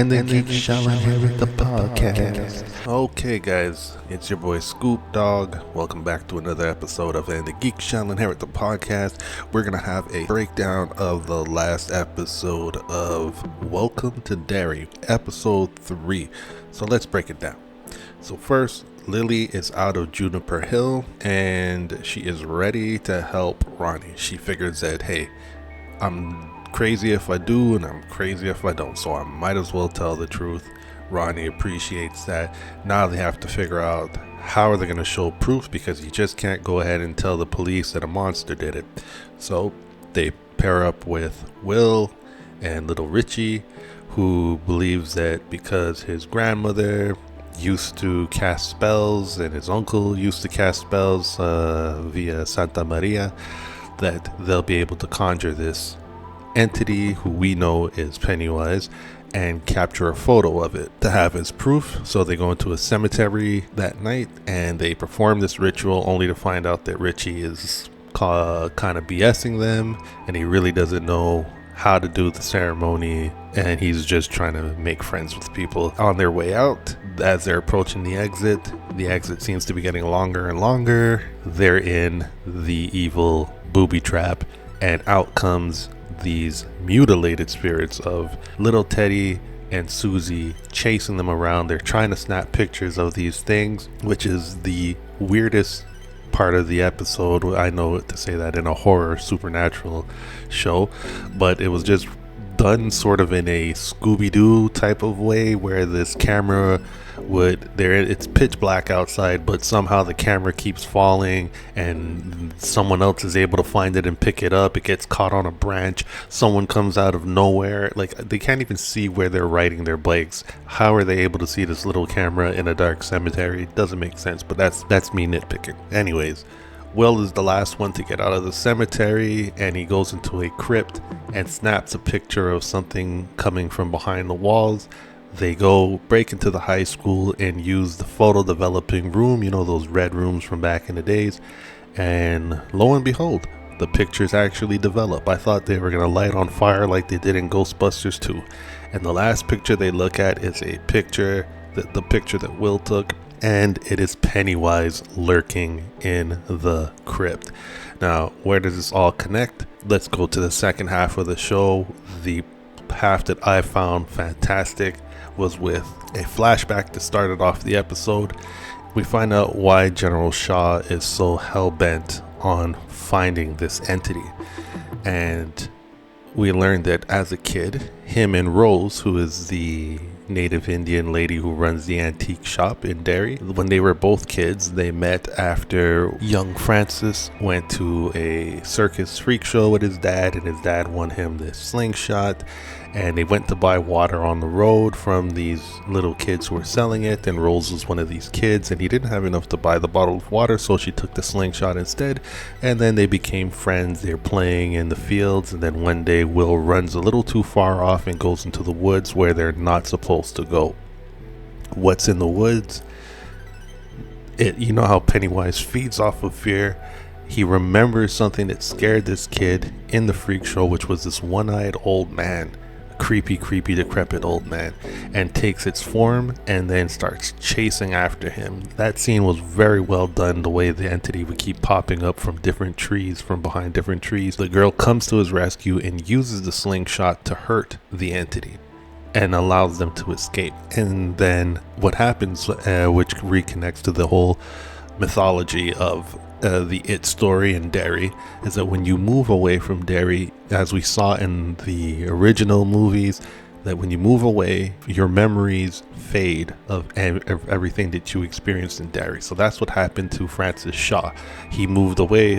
And the geek shall inherit the podcast. Okay, guys, it's your boy Scoop Dog. Welcome back to another episode of And the Geek Shall Inherit the Podcast. We're gonna have a breakdown of the last episode of Welcome to Derry, episode 3. So let's break it down. So first, Lily is out of Juniper Hill and she is ready to help Ronnie. She figures that, hey, I'm crazy if I do and I'm crazy if I don't, so I might as well tell the truth. Ronnie appreciates that. Now they have to figure out how are they going to show proof, because you just can't go ahead and tell the police that a monster did it. So they pair up with Will and little Richie, who believes that because his grandmother used to cast spells and his uncle used to cast spells via Santa Maria, that they'll be able to conjure this entity, who we know is Pennywise, and capture a photo of it to have as proof. So they go into a cemetery that night and they perform this ritual, only to find out that Richie is kind of BSing them and he really doesn't know how to do the ceremony, and he's just trying to make friends with people. On their way out, as they're approaching the exit seems to be getting longer and longer. They're in the evil booby trap, and out comes these mutilated spirits of little Teddy and Susie, chasing them around. They're trying to snap pictures of these things, which is the weirdest part of the episode. I know to say that in a horror supernatural show, but it was just done sort of in a Scooby-Doo type of way, where this camera it's pitch black outside, but somehow the camera keeps falling and someone else is able to find it and pick it up. It gets caught on a branch. Someone comes out of nowhere. Like, they can't even see where they're riding their bikes. How are they able to see this little camera in a dark cemetery? It doesn't make sense, but that's me nitpicking. Anyways, Will is the last one to get out of the cemetery, and he goes into a crypt and snaps a picture of something coming from behind the walls. They break into the high school and use the photo developing room, those red rooms from back in the days, and lo and behold, the pictures actually develop. I thought they were going to light on fire like they did in Ghostbusters 2. And the last picture they look at is the picture that Will took, and it is Pennywise lurking in the crypt. Now, where does this all connect? Let's go to the second half of the show. The half that I found fantastic was with a flashback that started off the episode. We find out why General Shaw is so hell-bent on finding this entity. And we learned that as a kid, him and Rose, who is the native Indian lady who runs the antique shop in Derry, when they were both kids, they met after young Francis went to a circus freak show with his dad, and his dad won him this slingshot, and they went to buy water on the road from these little kids who were selling it, and Rose was one of these kids, and he didn't have enough to buy the bottle of water, so she took the slingshot instead. And then they became friends. They're playing in the fields, and then one day Will runs a little too far off and goes into the woods where they're not supposed to go. What's in the woods? You know how Pennywise feeds off of fear. He remembers something that scared this kid in the freak show, which was this one-eyed old man, creepy, decrepit old man, and takes its form and then starts chasing after him. That scene was very well done, the way the entity would keep popping up from different trees, from behind different trees. The girl comes to his rescue and uses the slingshot to hurt the entity and allows them to escape. And then what happens, which reconnects to the whole mythology of the It story in Derry, is that when you move away from Derry, as we saw in the original movies, that when you move away, your memories fade of everything that you experienced in Derry. So that's what happened to Francis Shaw. He moved away.